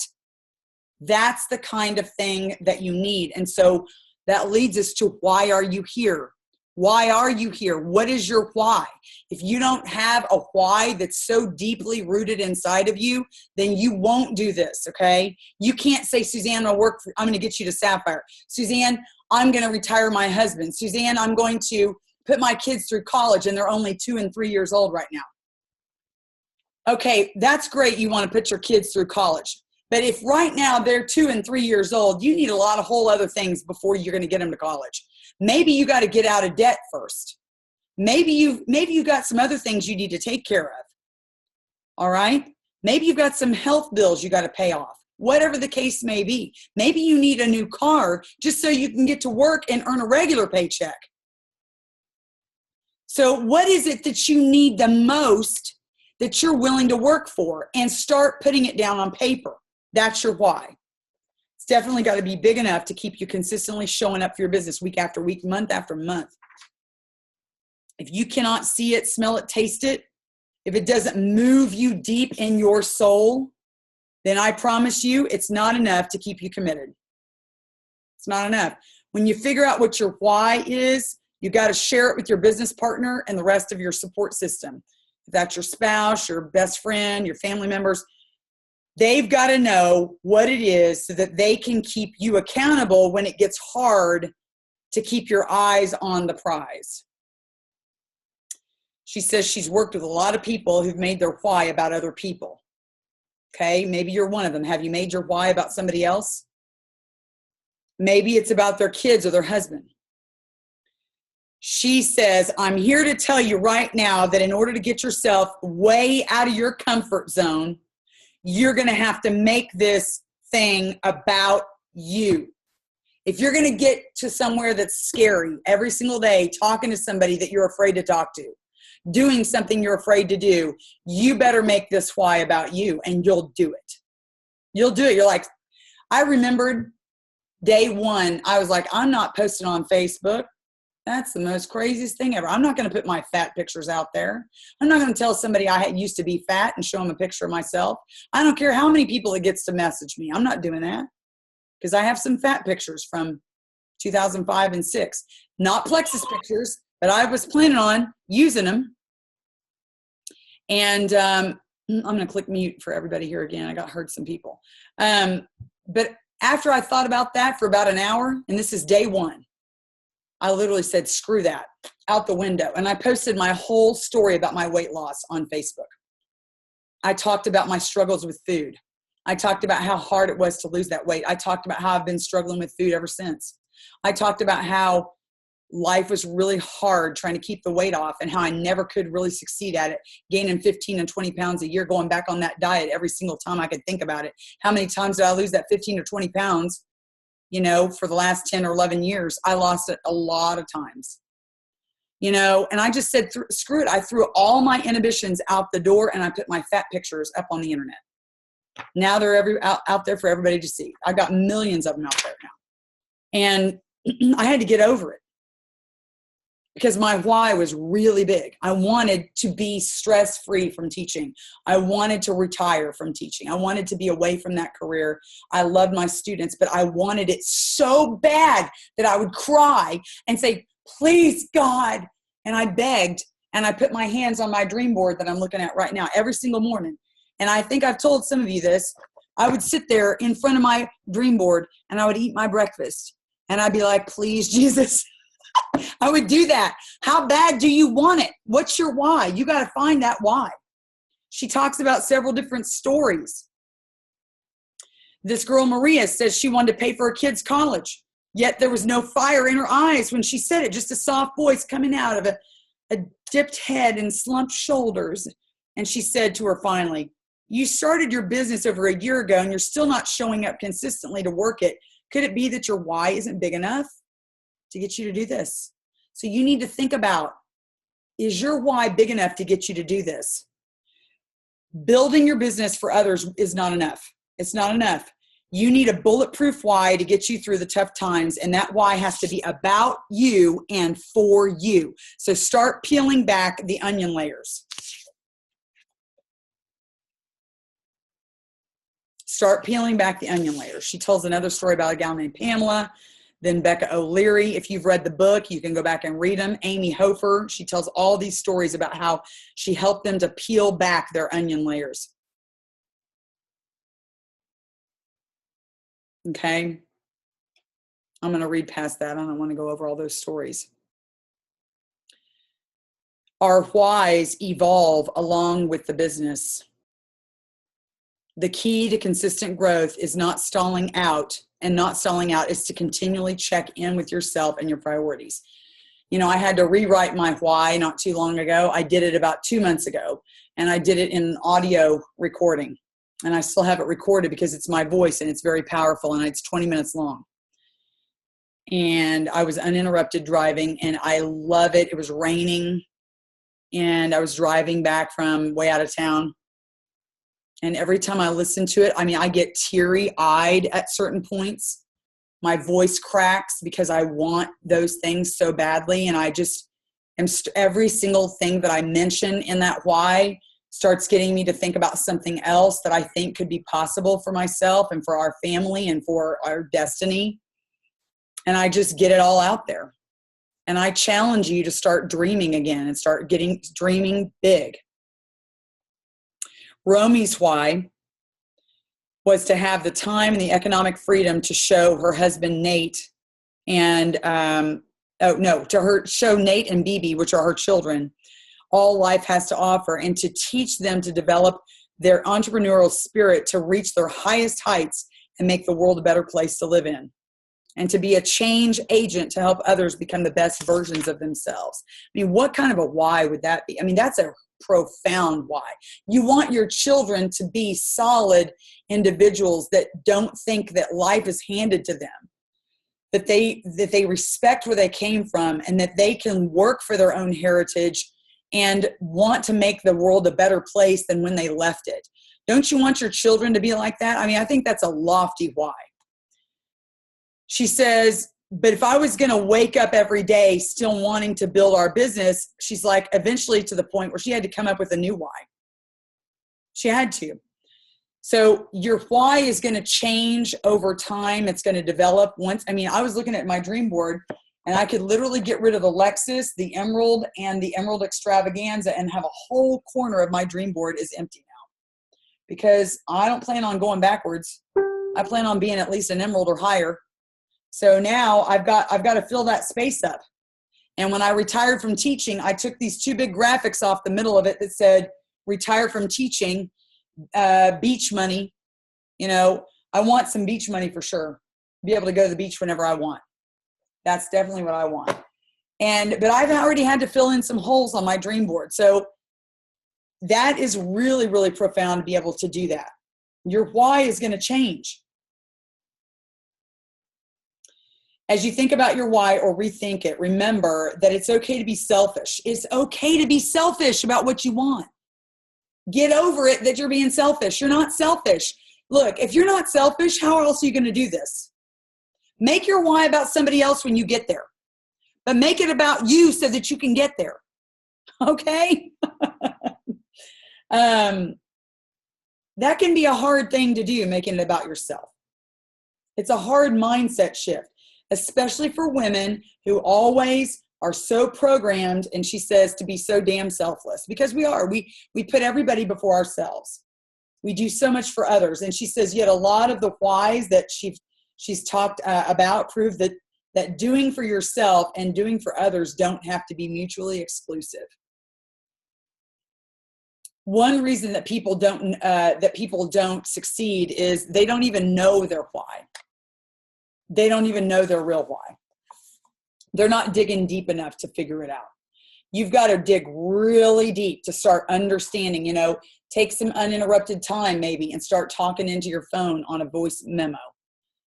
That's the kind of thing that you need. And so that leads us to, why are you here? Why are you here? What is your why? If you don't have a why that's so deeply rooted inside of you, then you won't do this, okay? You can't say, Suzanne, I'm going to get you to Sapphire. Suzanne, I'm going to retire my husband. Suzanne, I'm going to put my kids through college, and they're only 2 and 3 years old right now. Okay, that's great. You want to put your kids through college. But if right now they're 2 and 3 years old, you need a lot of whole other things before you're going to get them to college. Maybe you got to get out of debt first. Maybe you've got some other things you need to take care of. All right? Maybe you've got some health bills you got to pay off. Whatever the case may be. Maybe you need a new car just so you can get to work and earn a regular paycheck. So what is it that you need the most that you're willing to work for? And start putting it down on paper. That's your why. It's definitely got to be big enough to keep you consistently showing up for your business week after week, month after month. If you cannot see it, smell it, taste it, if it doesn't move you deep in your soul, then I promise you it's not enough to keep you committed. It's not enough. When you figure out what your why is, you got to share it with your business partner and the rest of your support system. If that's your spouse, your best friend, your family members, they've got to know what it is so that they can keep you accountable when it gets hard to keep your eyes on the prize. She says she's worked with a lot of people who've made their why about other people. Okay, maybe you're one of them. Have you made your why about somebody else? Maybe it's about their kids or their husband. She says, I'm here to tell you right now that in order to get yourself way out of your comfort zone, you're going to have to make this thing about you. If you're going to get to somewhere that's scary every single day, talking to somebody that you're afraid to talk to, doing something you're afraid to do, you better make this why about you, and you'll do it. You'll do it. You're like, I remembered day one, I was like, I'm not posting on Facebook. That's the most craziest thing ever. I'm not going to put my fat pictures out there. I'm not going to tell somebody I used to be fat and show them a picture of myself. I don't care how many people it gets to message me. I'm not doing that because I have some fat pictures from 2005 and 6. Not Plexus pictures, but I was planning on using them. And I'm going to click mute for everybody here again. I got heard some people. But after I thought about that for about an hour, and this is day one, I literally said, screw that, out the window. And I posted my whole story about my weight loss on Facebook. I talked about my struggles with food. I talked about how hard it was to lose that weight. I talked about how I've been struggling with food ever since. I talked about how life was really hard trying to keep the weight off and how I never could really succeed at it, gaining 15 and 20 pounds a year, going back on that diet every single time I could think about it. How many times did I lose that 15 or 20 pounds? You know, for the last 10 or 11 years, I lost it a lot of times, you know, and I just said, screw it. I threw all my inhibitions out the door and I put my fat pictures up on the internet. Now they're out there for everybody to see. I've got millions of them out there now. And I had to get over it because my why was really big. I wanted to be stress-free from teaching. I wanted to retire from teaching. I wanted to be away from that career. I loved my students, but I wanted it so bad that I would cry and say, please, God. And I begged, and I put my hands on my dream board that I'm looking at right now every single morning. And I think I've told some of you this. I would sit there in front of my dream board, and I would eat my breakfast. And I'd be like, please, Jesus. I would do that. How bad do you want it? What's your why? You got to find that why. She talks about several different stories. This girl, Maria, says she wanted to pay for her kids' college, yet there was no fire in her eyes when she said it, just a soft voice coming out of a dipped head and slumped shoulders. And she said to her finally, you started your business over a year ago and you're still not showing up consistently to work it. Could it be that your why isn't big enough to get you to do this? So you need to think about, is your why big enough to get you to do this? Building your business for others is not enough. It's not enough. You need a bulletproof why to get you through the tough times, and that why has to be about you and for you. So start peeling back the onion layers. Start peeling back the onion layers. She tells another story about a gal named Pamela Then Becca O'Leary, if you've read the book, you can go back and read them. Amy Hofer, she tells all these stories about how she helped them to peel back their onion layers. Okay. I'm going to read past that. I don't want to go over all those stories. Our whys evolve along with the business. The key to consistent growth is not stalling out, and not stalling out is to continually check in with yourself and your priorities. You know, I had to rewrite my why not too long ago. I did it about 2 months ago, and I did it in an audio recording, and I still have it recorded because it's my voice and it's very powerful, and it's 20 minutes long. And I was uninterrupted driving, and I love it. It was raining, and I was driving back from way out of town. And every time I listen to it, I mean, I get teary-eyed at certain points. My voice cracks because I want those things so badly. And I just am, every single thing that I mention in that why starts getting me to think about something else that I think could be possible for myself and for our family and for our destiny. And I just get it all out there. And I challenge you to start dreaming again and start dreaming big. Romi's why was to have the time and the economic freedom to show her husband Nate and show Nate and Bibi, which are her children, all life has to offer, and to teach them to develop their entrepreneurial spirit to reach their highest heights and make the world a better place to live in, and to be a change agent to help others become the best versions of themselves. I mean, what kind of a why would that be? I mean, that's a profound why. You want your children to be solid individuals that don't think that life is handed to them, that they respect where they came from, and that they can work for their own heritage and want to make the world a better place than when they left it. Don't you want your children to be like that? I mean, I think that's a lofty why. She says, but if I was going to wake up every day still wanting to build our business, she's like, eventually to the point where she had to come up with a new why. She had to. So your why is going to change over time. It's going to develop once. I mean, I was looking at my dream board, and I could literally get rid of the Lexus, the Emerald, and the Emerald Extravaganza and have a whole corner of my dream board is empty now, because I don't plan on going backwards. I plan on being at least an Emerald or higher. So now I've got to fill that space up. And when I retired from teaching, I took these two big graphics off the middle of it that said, retire from teaching, beach money. You know, I want some beach money for sure. Be able to go to the beach whenever I want. That's definitely what I want. But I've already had to fill in some holes on my dream board. So that is really, really profound to be able to do that. Your why is going to change. As you think about your why or rethink it, remember that it's okay to be selfish. It's okay to be selfish about what you want. Get over it that you're being selfish. You're not selfish. Look, if you're not selfish, how else are you going to do this? Make your why about somebody else when you get there. But make it about you so that you can get there. Okay? That can be a hard thing to do, making it about yourself. It's a hard mindset shift, especially for women who always are so programmed, and she says, to be so damn selfless, because we are. We put everybody before ourselves. We do so much for others. And she says, yet a lot of the whys that she's talked about prove that doing for yourself and doing for others don't have to be mutually exclusive. One reason that people don't succeed is they don't even know their why. They don't even know their real why. They're not digging deep enough to figure it out. You've got to dig really deep to start understanding, take some uninterrupted time maybe and start talking into your phone on a voice memo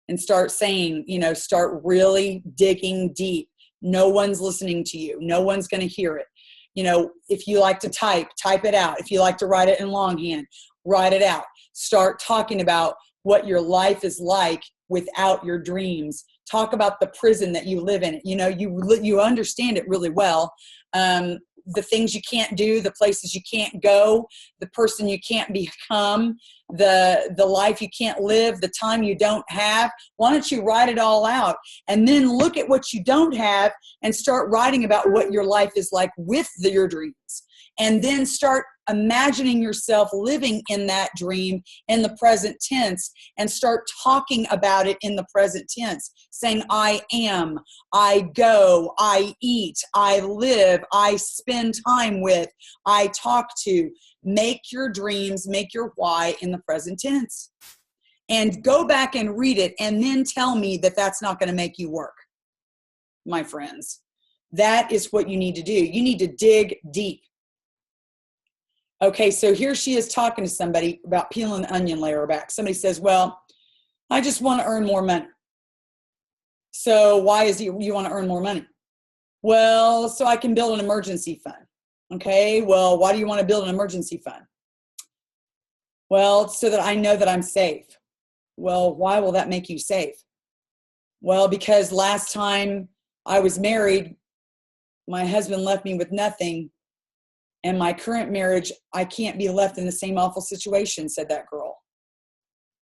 and start saying, start really digging deep. No one's listening to you. No one's going to hear it. If you like to type it out. If you like to write it in longhand, write it out. Start talking about what your life is like without your dreams. Talk about the prison that you live in. You understand it really well. the things you can't do, the places you can't go, the person you can't become, the life you can't live, the time you don't have. Why don't you write it all out and then look at what you don't have and start writing about what your life is like with your dreams. And then start imagining yourself living in that dream in the present tense, and start talking about it in the present tense, saying, I am, I go, I eat, I live, I spend time with, I talk to. Make your dreams, make your why in the present tense. And go back and read it, and then tell me that that's not going to make you work, my friends. That is what you need to do. You need to dig deep. Okay, so here she is talking to somebody about peeling the onion layer back. Somebody says, well, I just want to earn more money. So why is you want to earn more money? Well, so I can build an emergency fund. Okay, well, why do you want to build an emergency fund? Well, so that I know that I'm safe. Well, why will that make you safe? Well, because last time I was married, my husband left me with nothing. And my current marriage, I can't be left in the same awful situation, said that girl.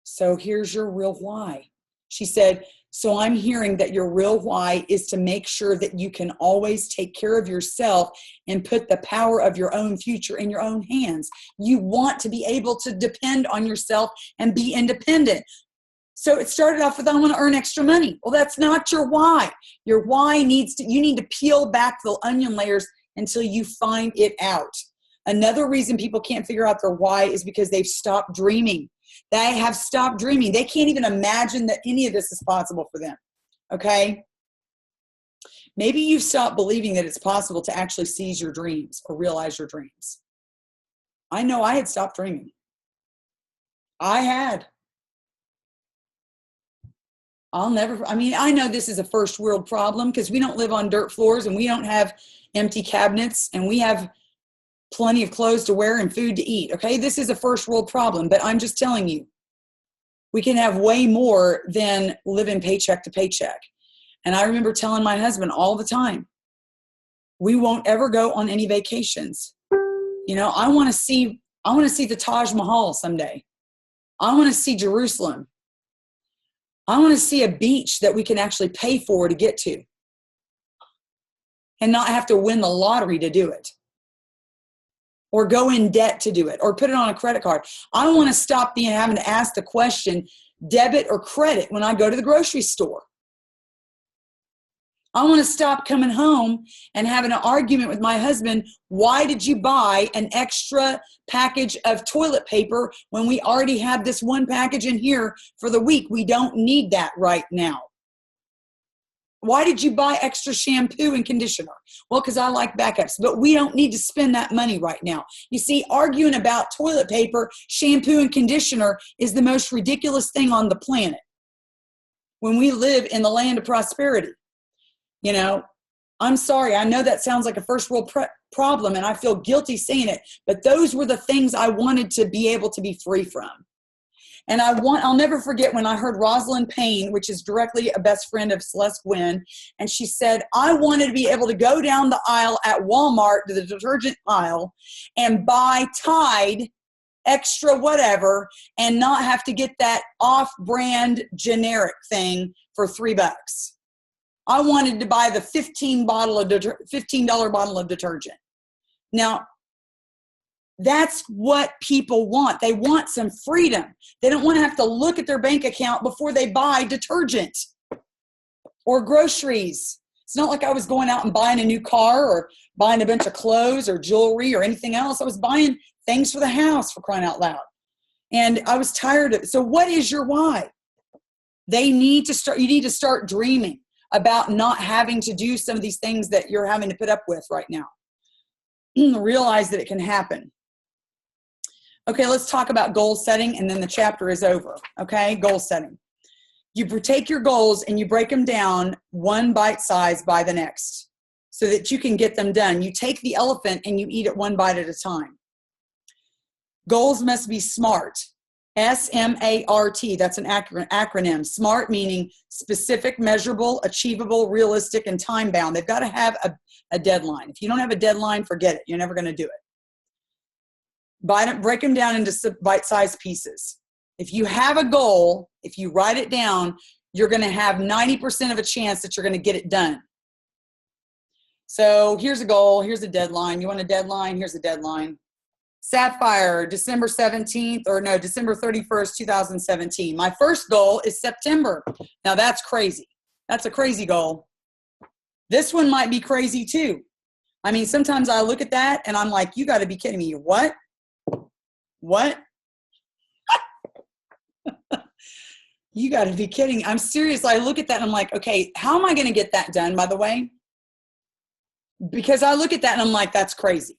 So here's your real why. She said, so I'm hearing that your real why is to make sure that you can always take care of yourself and put the power of your own future in your own hands. You want to be able to depend on yourself and be independent. So it started off with, I want to earn extra money. Well, that's not your why. Your why you need to peel back the onion layers until you find it out. Another reason people can't figure out their why is because they've stopped dreaming. They have stopped dreaming. They can't even imagine that any of this is possible for them. Okay? Maybe you've stopped believing that it's possible to actually seize your dreams or realize your dreams. I know I had stopped dreaming. I had. I know this is a first world problem because we don't live on dirt floors and we don't have empty cabinets and we have plenty of clothes to wear and food to eat. Okay, this is a first world problem, but I'm just telling you, we can have way more than living paycheck to paycheck. And I remember telling my husband all the time, we won't ever go on any vacations. You know, I want to see the Taj Mahal someday. I want to see Jerusalem. I want to see a beach that we can actually pay for to get to and not have to win the lottery to do it or go in debt to do it or put it on a credit card. I want to stop having to ask the question, debit or credit, when I go to the grocery store. I want to stop coming home and having an argument with my husband. Why did you buy an extra package of toilet paper when we already have this one package in here for the week? We don't need that right now. Why did you buy extra shampoo and conditioner? Well, because I like backups, but we don't need to spend that money right now. You see, arguing about toilet paper, shampoo, and conditioner is the most ridiculous thing on the planet when we live in the land of prosperity. You know, I'm sorry. I know that sounds like a first world problem, and I feel guilty saying it, but those were the things I wanted to be able to be free from. And I'll never forget when I heard Rosalind Payne, which is directly a best friend of Celeste Gwynn, and she said, I wanted to be able to go down the aisle at Walmart to the detergent aisle and buy Tide extra whatever and not have to get that off-brand generic thing for $3. I wanted to buy the $15 bottle of detergent. Now, that's what people want. They want some freedom. They don't want to have to look at their bank account before they buy detergent or groceries. It's not like I was going out and buying a new car or buying a bunch of clothes or jewelry or anything else. I was buying things for the house, for crying out loud. And I was tired of it. So what is your why? You need to start dreaming about not having to do some of these things that you're having to put up with right now. Realize that it can happen. Okay, let's talk about goal setting, and then the chapter is over. Okay, goal setting. You take your goals and you break them down one bite size by the next so that you can get them done. You take the elephant and you eat it one bite at a time. Goals must be SMART. SMART, that's an acronym. SMART meaning specific, measurable, achievable, realistic, and time-bound. They've got to have a deadline. If you don't have a deadline, forget it. You're never going to do it. Break them down into bite-sized pieces. If you have a goal, if you write it down, you're going to have 90% of a chance that you're going to get it done. So here's a goal. Here's a deadline. You want a deadline? Here's a deadline. Sapphire, December 31st, 2017. My first goal is September. Now that's crazy. That's a crazy goal. This one might be crazy too. I mean, sometimes I look at that and I'm like, you got to be kidding me. What? You got to be kidding. I'm serious. I look at that and I'm like, okay, how am I going to get that done, by the way? Because I look at that and I'm like, that's crazy.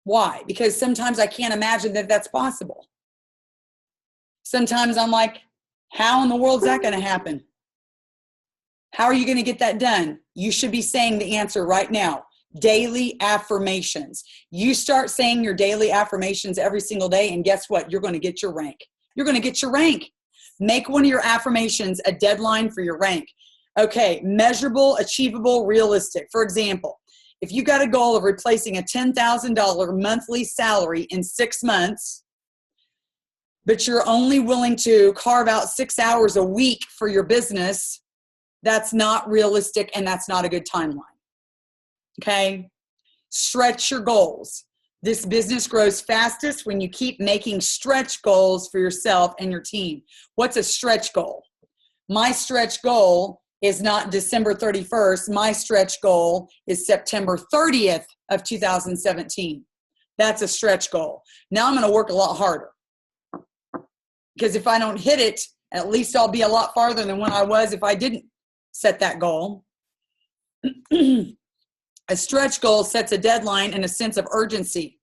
Why? Because sometimes I can't imagine that that's possible. Sometimes I'm like, how in the world is that going to happen? How are you going to get that done? You should be saying the answer right now. Daily affirmations. You start saying your daily affirmations every single day, and guess what? You're going to get your rank. You're going to get your rank. Make one of your affirmations a deadline for your rank. Okay, measurable, achievable, realistic. For example, if you got a goal of replacing a $10,000 monthly salary in 6 months, but you're only willing to carve out 6 hours a week for your business, that's not realistic and that's not a good timeline. Okay? Stretch your goals. This business grows fastest when you keep making stretch goals for yourself and your team. What's a stretch goal? My stretch goal is not December 31st. My stretch goal is September 30th of 2017. That's a stretch goal. Now I'm going to work a lot harder. Because if I don't hit it, at least I'll be a lot farther than when I was if I didn't set that goal. A stretch goal sets a deadline and a sense of urgency.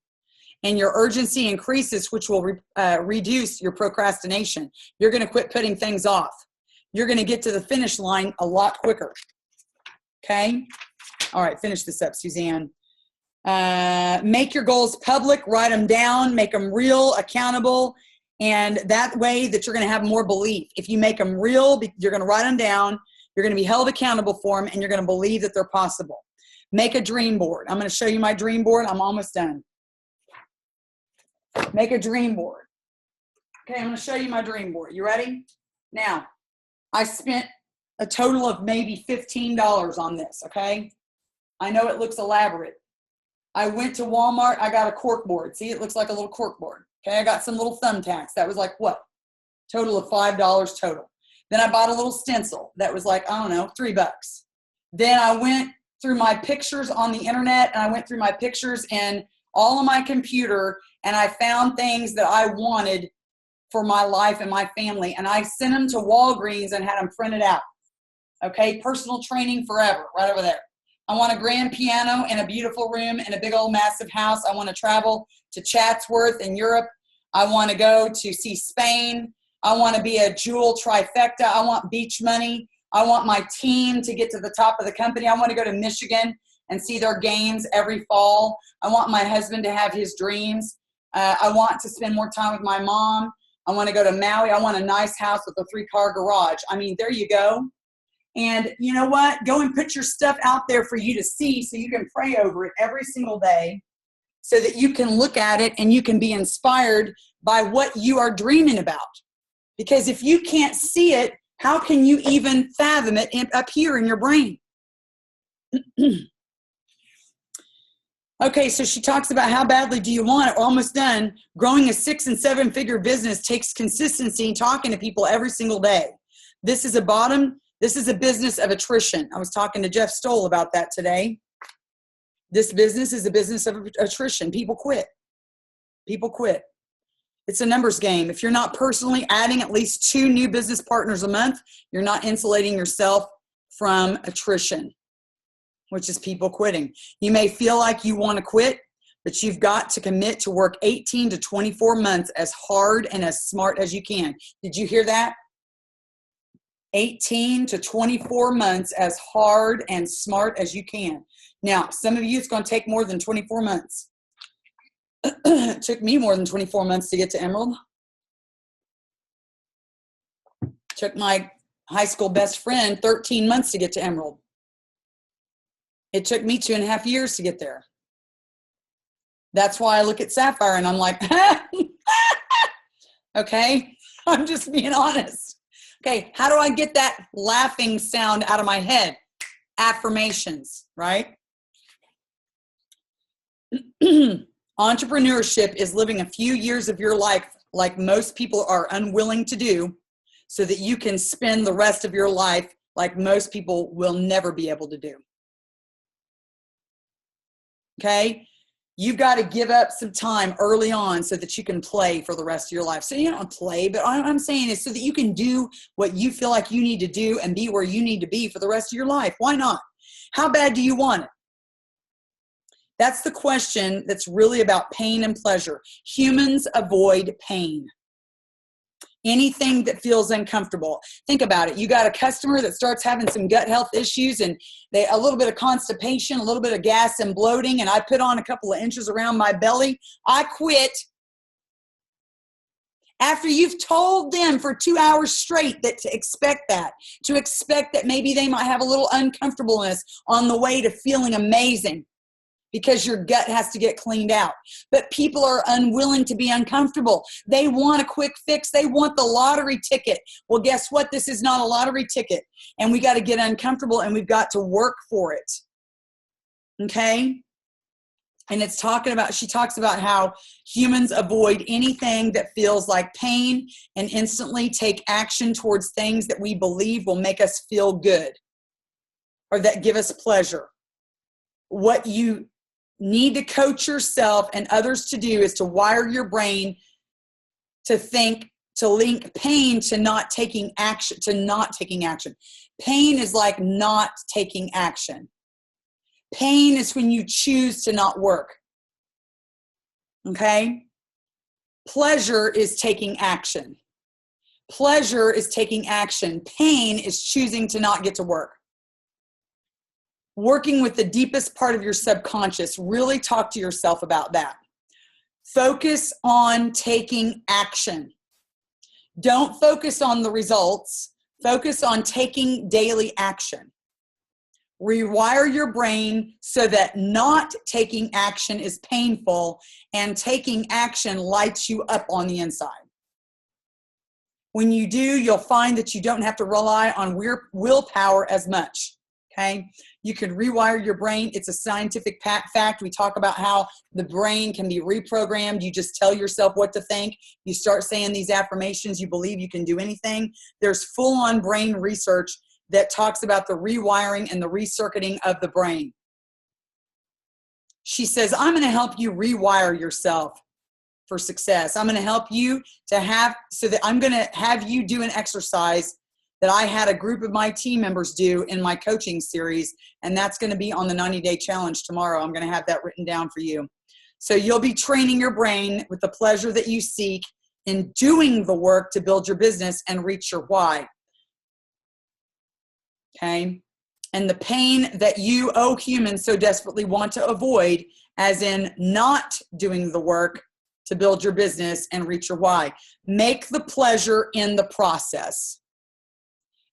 And your urgency increases, which will reduce your procrastination. You're going to quit putting things off. You're going to get to the finish line a lot quicker. Okay? All right, finish this up, Suzanne. Make your goals public, write them down, make them real, accountable, and that way that you're going to have more belief. If you make them real, you're going to write them down, you're going to be held accountable for them, and you're going to believe that they're possible. Make a dream board. I'm going to show you my dream board. I'm almost done. Make a dream board. Okay, I'm going to show you my dream board. You ready? Now, I spent a total of maybe $15 on this, okay? I know it looks elaborate. I went to Walmart. I got a cork board. See, it looks like a little cork board. Okay, I got some little thumbtacks. That was like what? Total of $5 total. Then I bought a little stencil. That was like, I don't know, $3. Then I went through my pictures on the internet, and I went through my pictures in all of my computer, and I found things that I wanted for my life and my family, and I sent them to Walgreens and had them printed out. Okay, personal training forever, right over there. I want a grand piano and a beautiful room and a big old massive house. I want to travel to Chatsworth in Europe. I want to go to see Spain. I want to be a jewel trifecta. I want beach money. I want my team to get to the top of the company. I want to go to Michigan and see their games every fall. I want my husband to have his dreams. I want to spend more time with my mom. I want to go to Maui. I want a nice house with a 3-car garage. I mean, there you go. And you know what? Go and put your stuff out there for you to see so you can pray over it every single day so that you can look at it and you can be inspired by what you are dreaming about. Because if you can't see it, how can you even fathom it up here in your brain? Okay, so she talks about how badly do you want it. We're almost done. Growing a 6- and 7-figure business takes consistency and talking to people every single day. This is a business of attrition. I was talking to Jeff Stoll about that today. This business is a business of attrition. People quit. People quit. It's a numbers game. If you're not personally adding at least 2 new business partners a month, you're not insulating yourself from attrition, which is people quitting. You may feel like you want to quit, but you've got to commit to work 18 to 24 months as hard and as smart as you can. Did you hear that? 18 to 24 months as hard and smart as you can. Now, some of you, it's going to take more than 24 months. It took me more than 24 months to get to Emerald. Took my high school best friend 13 months to get to Emerald. It took me 2.5 years to get there. That's why I look at Sapphire and I'm like, okay, I'm just being honest. Okay, how do I get that laughing sound out of my head? Affirmations, right? Entrepreneurship is living a few years of your life like most people are unwilling to do, so that you can spend the rest of your life like most people will never be able to do. Okay? You've got to give up some time early on so that you can play for the rest of your life. So you don't play, but all I'm saying is so that you can do what you feel like you need to do and be where you need to be for the rest of your life. Why not? How bad do you want it? That's the question that's really about pain and pleasure. Humans avoid pain. Anything that feels uncomfortable. Think about it. You got a customer that starts having some gut health issues and a little bit of constipation, a little bit of gas and bloating, and I put on a couple of inches around my belly. I quit. After you've told them for 2 hours straight that to expect that maybe they might have a little uncomfortableness on the way to feeling amazing, because your gut has to get cleaned out. But people are unwilling to be uncomfortable. They want a quick fix. They want the lottery ticket. Well, guess what? This is not a lottery ticket. And we got to get uncomfortable and we've got to work for it. Okay? And she talks about how humans avoid anything that feels like pain and instantly take action towards things that we believe will make us feel good or that give us pleasure. What you need to coach yourself and others to do is to wire your brain to link pain to not taking action. Pain is like not taking action. Pain is when you choose to not work. Okay? Pleasure is taking action. Pleasure is taking action. Pain is choosing to not get to work. Working with the deepest part of your subconscious, really talk to yourself about that. Focus on taking action. Don't focus on the results. Focus on taking daily action. Rewire your brain so that not taking action is painful and taking action lights you up on the inside. When you do, you'll find that you don't have to rely on willpower as much. Okay? You can rewire your brain. It's a scientific fact. We talk about how the brain can be reprogrammed. You just tell yourself what to think. You start saying these affirmations. You believe you can do anything. There's full-on brain research that talks about the rewiring and the recircuiting of the brain. She says, I'm going to help you rewire yourself for success. I'm going to help you I'm going to have you do an exercise that I had a group of my team members do in my coaching series, and that's going to be on the 90-day challenge tomorrow. I'm going to have that written down for you. So you'll be training your brain with the pleasure that you seek in doing the work to build your business and reach your why. Okay? And the pain that you, humans, so desperately want to avoid, as in not doing the work to build your business and reach your why. Make the pleasure in the process.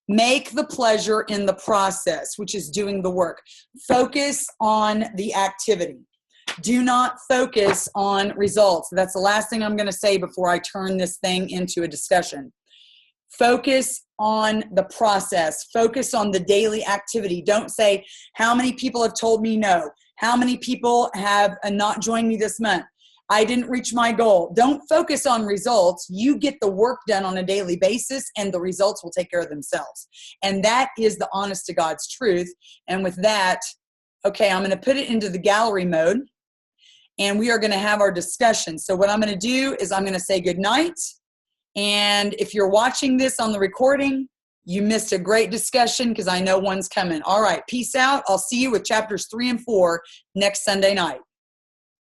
Make the pleasure in the process, which is doing the work. Focus on the activity. Do not focus on results. That's the last thing I'm going to say before I turn this thing into a discussion. Focus on the process. Focus on the daily activity. Don't say, how many people have told me no? How many people have not joined me this month? I didn't reach my goal. Don't focus on results. You get the work done on a daily basis and the results will take care of themselves. And that is the honest to God's truth. And with that, okay, I'm going to put it into the gallery mode and we are going to have our discussion. So what I'm going to do is I'm going to say good night. And if you're watching this on the recording, you missed a great discussion because I know one's coming. All right, peace out. I'll see you with chapters 3 and 4 next Sunday night.